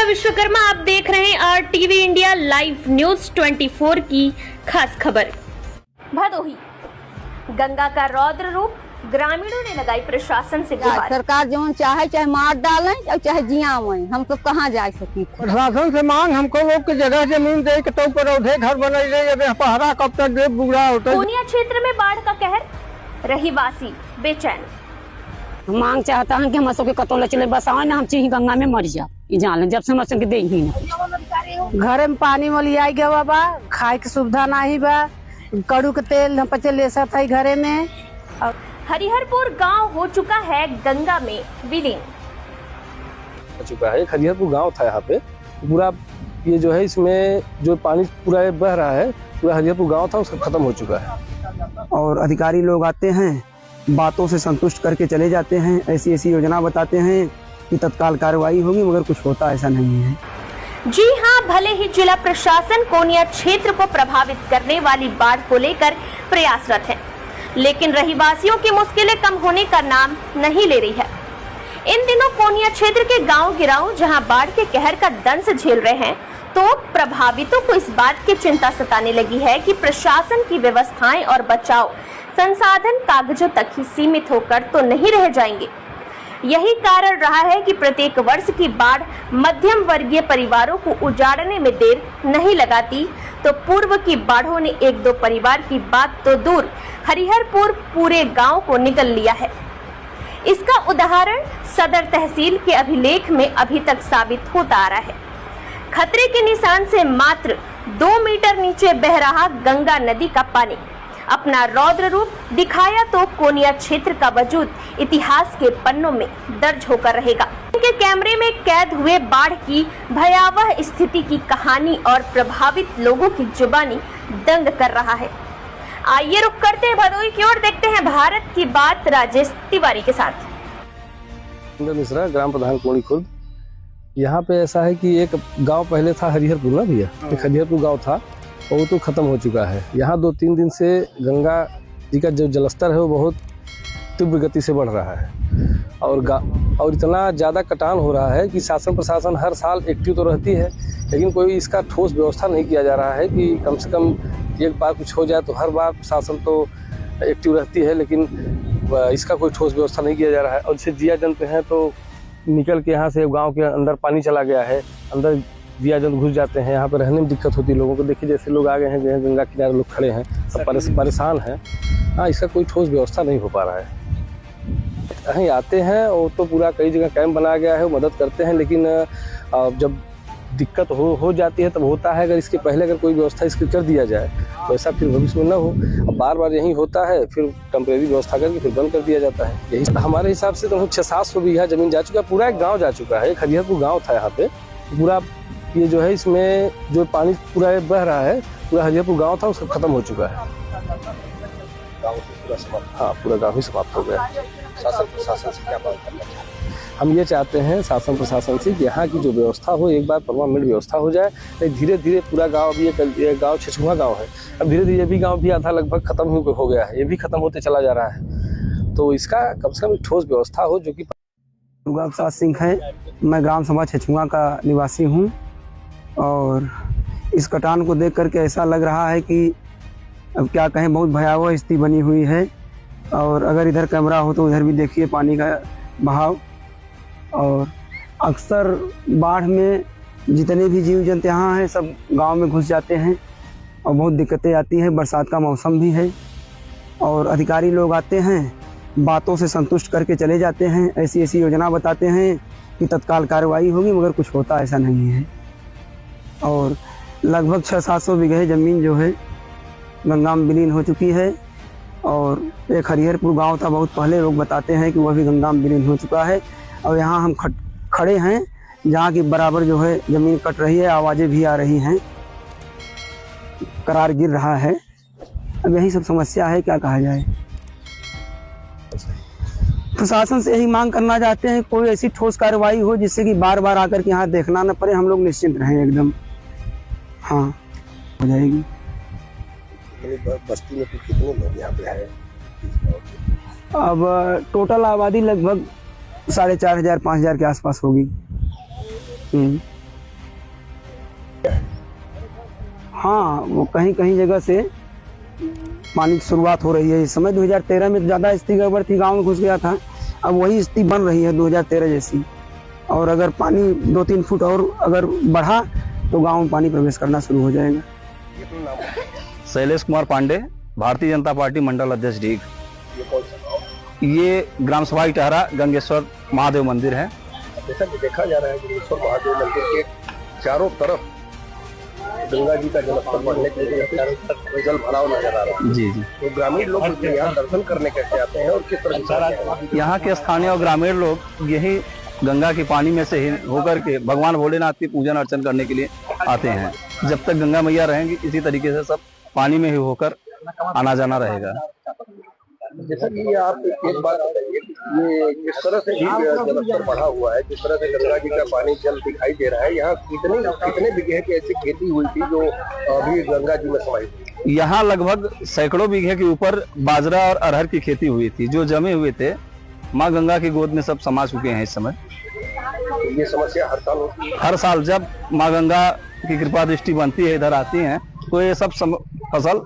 विश्वकर्मा, आप देख रहे हैं RTV इंडिया लाइव न्यूज 24 की खास खबर। भदोही गंगा का रौद्र रूप, ग्रामीणों ने लगाई प्रशासन से गुहार। सरकार जो चाहे मार डालें और चाहे जियावें, हम तो कहाँ जा सकी। प्रशासन से मांग हमको लोग की जगह जमीन दे के तो पौधे घर बनाई पहाड़ा कब तक दे बुरा होता है। पूर्णिया क्षेत्र में बाढ़ का कहर, रहीवासी बेचैन। मांग चाहता है कि हम सबके कतौला चले बसाओ ना, हम चाहिए गंगा में मर जाओ। जान जब से मौसम के दे ही ना घरे में पानी मलिया गया बा, खाए की सुविधा नहीं बा, कड़ू के तेल हम पचे ले सकते है घरे में। हरिहरपुर गांव हो चुका है गंगा में विलीन। हो चुका है, हरिहरपुर गांव था यहाँ पे पूरा, ये जो है इसमें जो पानी पूरा बह रहा है, पूरा हरिहरपुर गांव था उसका खत्म हो चुका है। और अधिकारी लोग आते हैं, बातों से संतुष्ट करके चले जाते हैं, ऐसी ऐसी योजना बताते हैं कि तत्काल कार्रवाई होगी, मगर कुछ होता ऐसा नहीं है। जी हां, भले ही जिला प्रशासन कोनिया क्षेत्र को प्रभावित करने वाली बाढ़ को लेकर प्रयासरत है, लेकिन रहीवासियों की मुश्किलें कम होने का नाम नहीं ले रही है। इन दिनों कोनिया क्षेत्र के गांव गिराव जहां बाढ़ के कहर का दंश झेल रहे हैं, तो प्रभावितों को इस बात की चिंता सताने लगी है कि प्रशासन की व्यवस्थाएं और बचाव संसाधन कागजों तक ही सीमित होकर तो नहीं रह जाएंगे। यही कारण रहा है कि प्रत्येक वर्ष की बाढ़ मध्यम वर्गीय परिवारों को उजाड़ने में देर नहीं लगाती, तो पूर्व की बाढ़ों ने एक दो परिवार की बात तो दूर, हरिहरपुर पूरे गांव को निगल लिया है। इसका उदाहरण सदर तहसील के अभिलेख में अभी तक साबित होता आ रहा है। खतरे के निशान से मात्र 2 मीटर नीचे बह रहा गंगा नदी का पानी अपना रौद्र रूप दिखाया तो कोनिया क्षेत्र का वजूद इतिहास के पन्नों में दर्ज होकर रहेगा। उनके कैमरे में कैद हुए बाढ़ की भयावह स्थिति की कहानी और प्रभावित लोगों की जुबानी दंग कर रहा है। आइए रुक करते हैं भदोही की ओर, देखते हैं भारत की बात राजेश तिवारी के साथ। मिश्रा, ग्राम प्रधान कोणी खुर्द। यहाँ पे ऐसा है कि एक गांव पहले था हरिहरपुर ना भैया, एक हरिहरपुर गांव था और वो तो खत्म हो चुका है। यहाँ 2-3 दिन से गंगा जी का जो जलस्तर है वो बहुत तीव्र गति से बढ़ रहा है और इतना ज़्यादा कटान हो रहा है कि शासन प्रशासन हर साल एक्टिव तो रहती है, लेकिन कोई इसका ठोस व्यवस्था नहीं किया जा रहा है कि कम से कम एक बार कुछ हो जाए तो हर बार प्रशासन तो एक्टिव रहती है, लेकिन इसका कोई ठोस व्यवस्था नहीं किया जा रहा है। और जैसे जिया जंत हैं तो निकल के यहाँ से गाँव के अंदर पानी चला गया है, अंदर जिया जंत घुस जाते हैं, यहाँ पर रहने में दिक्कत होती है लोगों को। देखिए जैसे लोग आ गए हैं, गंगा किनारे लोग खड़े हैं, सब परेशान हैं। हाँ, इसका कोई ठोस व्यवस्था नहीं हो पा रहा है। कहीं आते हैं और तो पूरा कई जगह कैंप बनाया गया है, वो मदद करते हैं, लेकिन जब दिक्कत हो जाती है तब होता है। अगर इसके पहले अगर कोई व्यवस्था इसकी कर दिया जाए तो ऐसा फिर भविष्य में न हो। अब बार बार यही होता है, फिर टेम्परेरी व्यवस्था करके फिर बंद कर दिया जाता है। यही हमारे हिसाब से तो 600-700 बीघा जमीन जा चुका है, पूरा एक गाँव जा चुका है। हरिहरपुर गाँव था यहाँ पे पूरा, ये जो है इसमें जो पानी पूरा बह रहा है, पूरा हरिहरपुर गांव था उसका खत्म हो चुका है। हाँ, पूरा गांव ही समाप्त हो गया। शासन प्रशासन से क्या बात करना चाहते हैं? हम ये चाहते हैं शासन प्रशासन से कि यहाँ की जो व्यवस्था हो, एक बार परमानेंट व्यवस्था हो जाए। नहीं, धीरे धीरे पूरा गाँव, अभी ये गाँव 6वां गाँव है, अब धीरे धीरे ये भी गाँव भी आधा लगभग खत्म हो गया है, ये भी खत्म होते चला जा रहा है। तो इसका कम से कम एक ठोस व्यवस्था हो जो कि। दुर्गा सिंह है, मैं ग्राम सभा 6वां का निवासी हूँ और इस कटान को देख करके ऐसा लग रहा है कि अब क्या कहें, बहुत भयावह स्थिति बनी हुई है। और अगर इधर कैमरा हो तो उधर भी देखिए पानी का बहाव। और अक्सर बाढ़ में जितने भी जीव जंतु यहाँ हैं सब गांव में घुस जाते हैं और बहुत दिक्कतें आती हैं। बरसात का मौसम भी है और अधिकारी लोग आते हैं, बातों से संतुष्ट करके चले जाते हैं, ऐसी ऐसी योजना बताते हैं कि तत्काल कार्रवाई होगी, मगर कुछ होता ऐसा नहीं है। और लगभग 600-700 बीघे ज़मीन जो है गंगा में विलीन हो चुकी है। और एक हरिहरपुर गांव था, बहुत पहले लोग बताते हैं कि वह भी गंगा में विलीन हो चुका है। और यहाँ हम खड़े हैं जहाँ की बराबर जो है ज़मीन कट रही है, आवाज़ें भी आ रही हैं, करार गिर रहा है। अब यही सब समस्या है, क्या कहा जाए। प्रशासन से यही मांग करना चाहते हैं कोई ऐसी ठोस कार्रवाई हो जिससे कि बार बार आकर के यहाँ देखना न पड़े, हम लोग निश्चिंत रहें एकदम। हाँ, हो जाएगी। बस्ती में कितने लोग यहाँ पे आए? अब टोटल आबादी लगभग 4500-5000 के आसपास होगी। हाँ, वो कहीं कहीं जगह से पानी की शुरुआत हो रही है। इस समय 2013 में ज़्यादा स्थिति गड़बड़ थी, गाँव में घुस गया था। अब वही स्थिति बन रही है 2013 जैसी। और अगर पानी 2-3 फुट और अगर बढ़ा तो गाँव में पानी प्रवेश करना शुरू हो जाएगा। शैलेश कुमार पांडे, भारतीय जनता पार्टी मंडल अध्यक्ष डीग। ये ग्राम सभा इटहरा गंगेश्वर महादेव मंदिर है। जैसा कि देखा जा रहा है गंगेश्वर महादेव मंदिर के चारों तरफ गंगा जी का जलस्तर बढ़ने के लिए चारों तरफ जल भराव नजर आ रहा है। जी जी। तो ग्रामीण लोग यहाँ दर्शन करने कैसे आते हैं और किस तरह से? यहाँ के स्थानीय और ग्रामीण लोग यही गंगा के पानी में से ही होकर के भगवान भोलेनाथ की पूजन अर्चन करने के लिए आते हैं। जब तक गंगा मैया रहेंगी इसी तरीके से सब पानी में ही होकर आना जाना रहेगा। जैसा कि आप एक बात बताइए, ये जिस तरह से जलस्तर बढ़ा हुआ है, जिस तरह से गंगा जी का पानी जल दिखाई दे रहा है, यहाँ कितने बीघे की ऐसी खेती हुई थी जो अभी गंगा जी में समाई थी? यहाँ लगभग सैकड़ों बीघे के ऊपर बाजरा और अरहर की खेती हुई थी, जो जमे हुए थे माँ गंगा की गोद में सब समा चुके हैं इस समय। ये समस्या हर साल होती है? हर साल जब माँ गंगा की कृपा दृष्टि बनती है, इधर आती हैं, तो ये सब फसल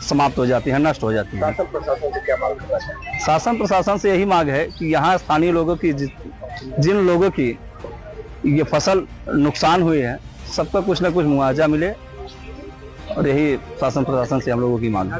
समाप्त हो जाती है, नष्ट हो जाती है। शासन प्रशासन से क्या मांग करना चाहिए? शासन प्रशासन से यही मांग है कि यहाँ स्थानीय लोगों की जिन लोगों की ये फसल नुकसान हुई है, सबका कुछ न कुछ मुआवजा मिले, और यही शासन प्रशासन से हम लोगों की मांग है।